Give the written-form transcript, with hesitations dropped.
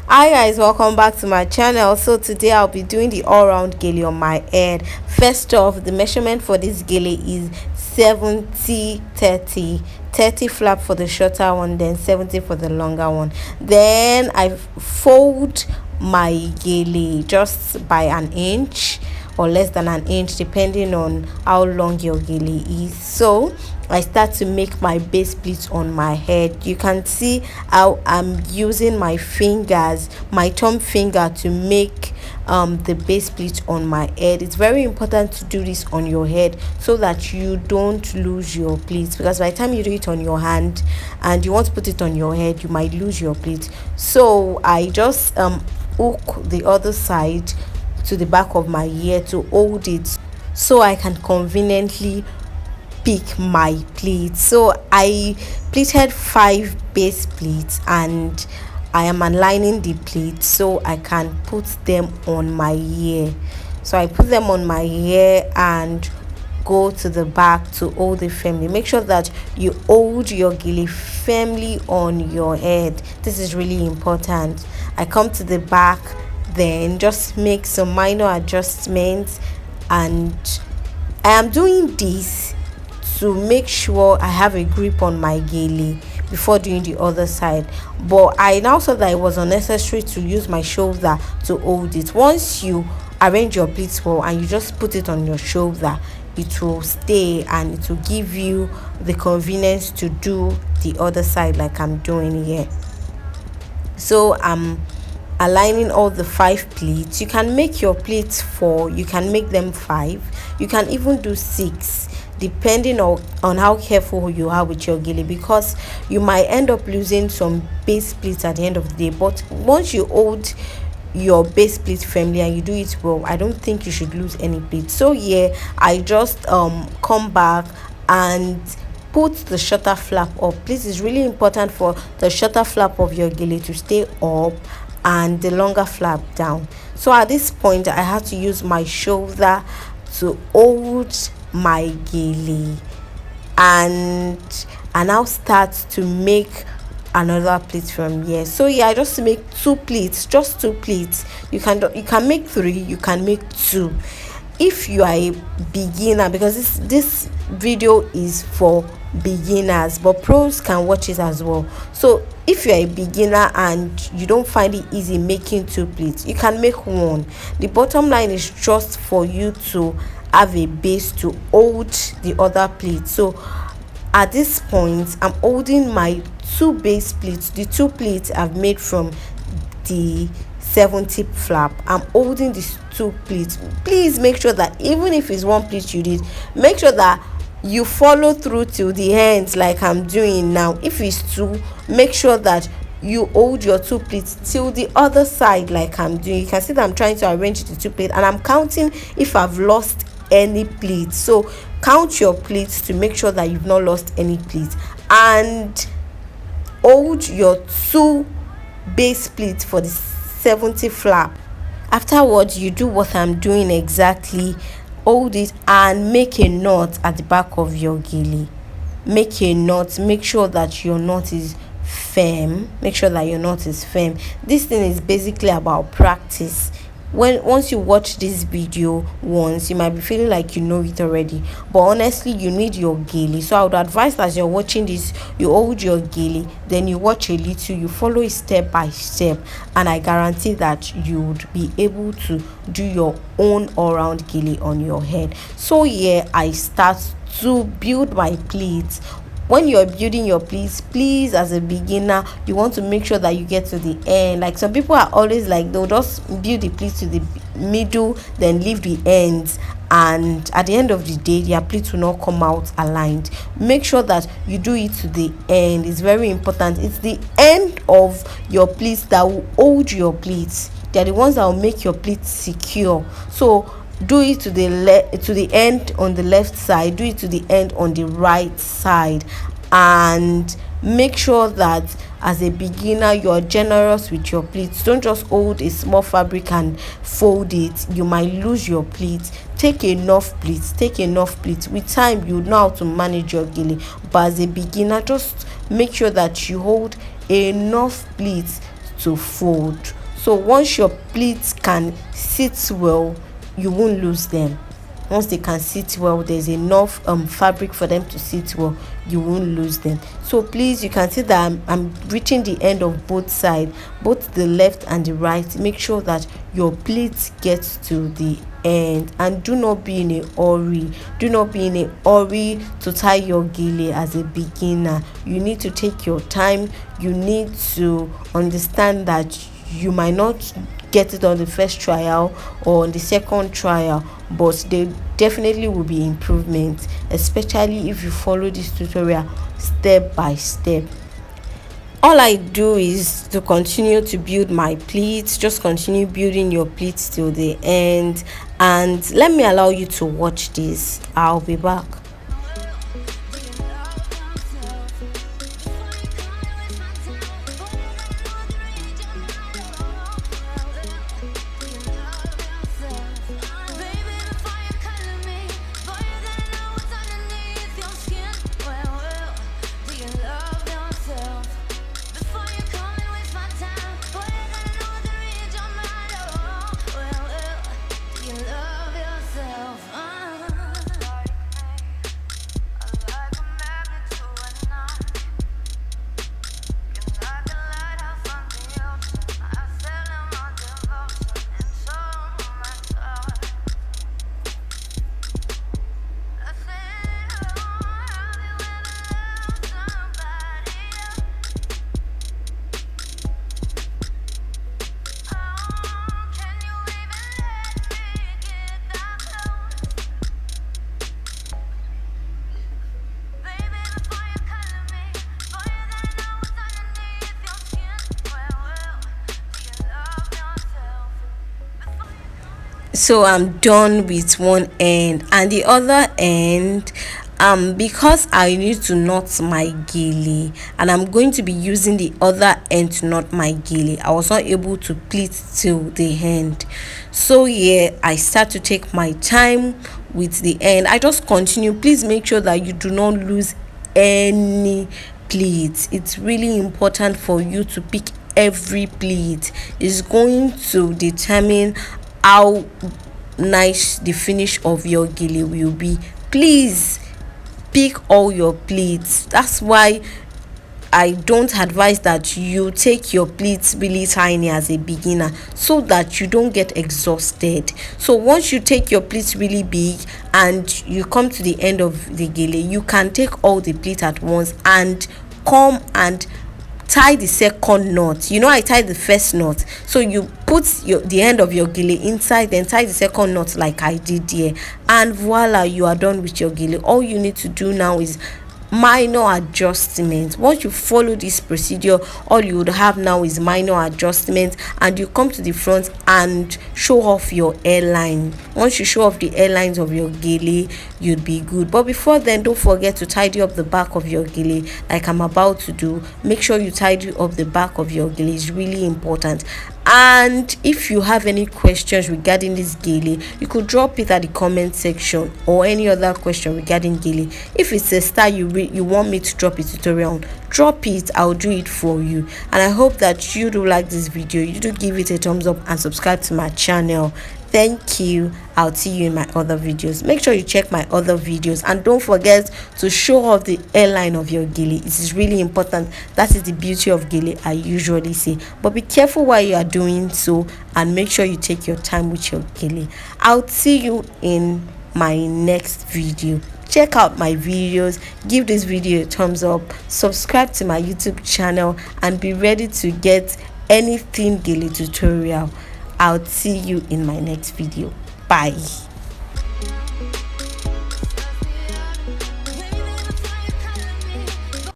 Hi guys, welcome back to my channel. So today I'll be doing the all-round gele on my head. First off, the measurement for this gele is 70 30. 30 flap for the shorter one, then 70 for the longer one. Then I fold my gele just by an inch or less than an inch, depending on how long your gele is. So I start to make my base pleats on my head. You can see how I'm using my fingers, my thumb finger, to make the base pleat on my head. It's very important to do this on your head so that you don't lose your pleats, because by the time you do it on your hand and you want to put it on your head, you might lose your pleats. So I just hook the other side to the back of my ear to hold it so I can conveniently pick my pleats. So I pleated 5 base pleats and I am aligning the pleats so I can put them on my ear. So I put them on my ear and go to the back to hold it firmly. Make sure that you hold your gele firmly on your head. This is really important. I come to the back, then just make some minor adjustments, and I am doing this to make sure I have a grip on my gele before doing the other side. But I now saw that it was unnecessary to use my shoulder to hold it. Once you arrange your pleats well and you just put it on your shoulder, it will stay and it will give you the convenience to do the other side like I'm doing here. So I'm aligning all the 5 pleats. You can make your pleats 4, you can make them 5, you can even do 6, depending on how careful you are with your gele, because you might end up losing some base pleats at the end of the day. But once you hold your base pleat firmly and you do it well, I don't think you should lose any pleats. So yeah, I just come back and put the shorter flap up. This is really important for the shorter flap of your gele to stay up and the longer flap down. So at this point I had to use my shoulder to hold my gele, and I now start to make another pleat from here. So yeah, I just make 2 pleats, just 2 pleats. You can make 3, you can make 2 if you are a beginner, because this video is for beginners, but pros can watch it as well. So if you're a beginner and you don't find it easy making 2 pleats, you can make 1. The bottom line is just for you to have a base to hold the other pleats. So at this point I'm holding my 2 base pleats, the 2 pleats I've made from the 70 flap. I'm holding these 2 pleats. Please make sure that even if it's 1 pleat you did, make sure that you follow through till the ends like I'm doing now. If it's 2, make sure that you hold your 2 pleats till the other side like I'm doing. You can see that I'm trying to arrange the 2 pleats and I'm counting if I've lost any pleats. So count your pleats to make sure that you've not lost any pleats, and hold your 2 base pleats for the 70 flap. Afterwards you do what I'm doing exactly. Hold it and make a knot at the back of your gele. Make a knot, make sure that your knot is firm. This thing is basically about practice. Once you watch this video once, you might be feeling like you know it already, but honestly you need your gele. So I would advise that as you're watching this, you hold your gele, then you watch a little, you follow it step by step, and I guarantee that you would be able to do your own all-round gele on your head. So yeah, I start to build my pleats. When you're building your pleats, please, as a beginner, you want to make sure that you get to the end. Like some people are always like, they'll just build the pleats to the middle, then leave the ends, and at the end of the day their pleats will not come out aligned. Make sure that you do it to the end. It's very important. It's the end of your pleats that will hold your pleats. They're the ones that will make your pleats secure. So do it to the end on the left side, do it to the end on the right side, and make sure that as a beginner you're generous with your pleats. Don't just hold a small fabric and fold it. You might lose your pleats. Take enough pleats. With time you know how to manage your gele, but as a beginner, just make sure that you hold enough pleats to fold. So once your pleats can sit well, you won't lose them. Once they can sit well, there's enough fabric for them to sit well, you won't lose them. So please, you can see that I'm reaching the end of both sides, both the left and the right. Make sure that your pleats gets to the end, and do not be in a hurry. Do not be in a hurry to tie your gele as a beginner. You need to take your time. You need to understand that you might not get it on the first trial or on the second trial, but there definitely will be improvements, especially if you follow this tutorial step by step. All I do is to continue to build my pleats. Just continue building your pleats till the end, and let me allow you to watch this. I'll be back. So I'm done with one end, and the other end, because I need to knot my gele and I'm going to be using the other end to knot my gele, I was not able to pleat till the end. So yeah, I start to take my time with the end. I just continue. Please make sure that you do not lose any pleats. It's really important for you to pick every pleat. Is going to determine how nice the finish of your gele will be. Please pick all your pleats. That's why I don't advise that you take your pleats really tiny as a beginner, so that you don't get exhausted. So once you take your pleats really big and you come to the end of the gele, you can take all the pleats at once and come and tie the second knot. I tied the first knot, so you put the end of your gele inside, then tie the second knot like I did here, and voila, you are done with your gele. All you need to do now is minor adjustments. Once you follow this procedure, all you would have now is minor adjustments, and you come to the front and show off your hairline. Once you show off the hairlines of your gele, you'd be good. But before then, don't forget to tidy up the back of your gele like I'm about to do. Make sure you tidy up the back of your gele. It's really important. And if you have any questions regarding this gele, you could drop it at the comment section, or any other question regarding gele. If it's a style you want me to drop a tutorial on, drop it. I'll do it for you. And I hope that you do like this video. You do give it a thumbs up and subscribe to my channel. Thank you. I'll see you in my other videos. Make sure you check my other videos, and don't forget to show off the hairline of your gele. It is really important. That is the beauty of gele, I usually say. But be careful while you are doing so, and make sure you take your time with your gele. I'll see you in my next video. Check out my videos, give this video a thumbs up, subscribe to my YouTube channel, and be ready to get anything gele tutorial. I'll see you in my next video. Bye.